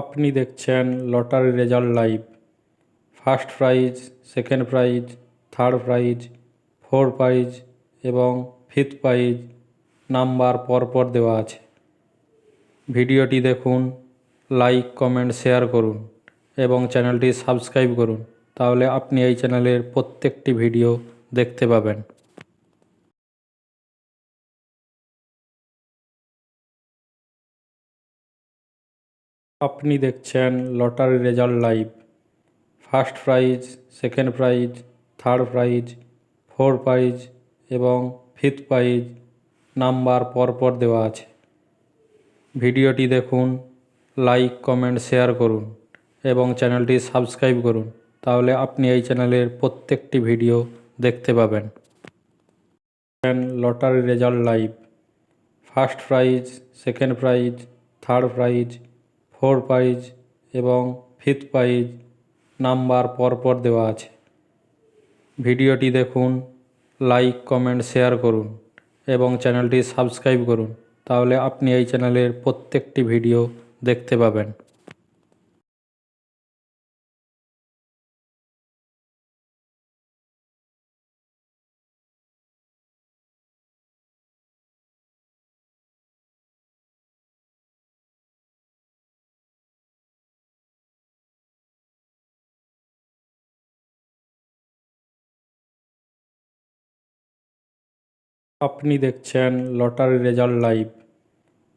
আপনি দেখছেন lottery result live. First prize, second prize, third prize, fourth prize এবং fifth prize number পরপর দেওয়া আছে। ভিডিওটি দেখুন, লাইক, কমেন্ট, শেয়ার করুন এবং চ্যানেলটি সাবস্ক্রাইব করুন। তাহলে আপনি এই চ্যানেলের প্রত্যেকটি ভিডিও দেখতে পাবেন। আপনি দেখছেন lottery result live. First prize, second prize, third prize, fourth prize এবং ফিফথ প্রাইজ নাম্বার পরপর দেওয়া আছে। ভিডিওটি দেখুন, লাইক, কমেন্ট, শেয়ার করুন এবং চ্যানেলটি সাবস্ক্রাইব করুন। তাহলে আপনি এই চ্যানেলের প্রত্যেকটি ভিডিও দেখতে পাবেন। Lottery result live. First prize, second prize, third prize, fourth prize এবং ফিফথ প্রাইজ নাম্বার পরপর দেওয়া আছে। ভিডিওটি দেখুন, লাইক, কমেন্ট, শেয়ার করুন এবং চ্যানেলটি সাবস্ক্রাইব করুন। তাহলে আপনি এই চ্যানেলের প্রত্যেকটি ভিডিও দেখতে পাবেন। আপনি দেখছেন lottery result live.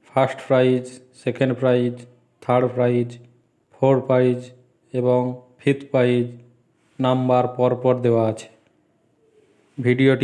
First prize, second prize, third prize, fourth prize এবং ফিফথ প্রাইজ নাম্বার পরপর দেওয়া আছে। ভিডিওটি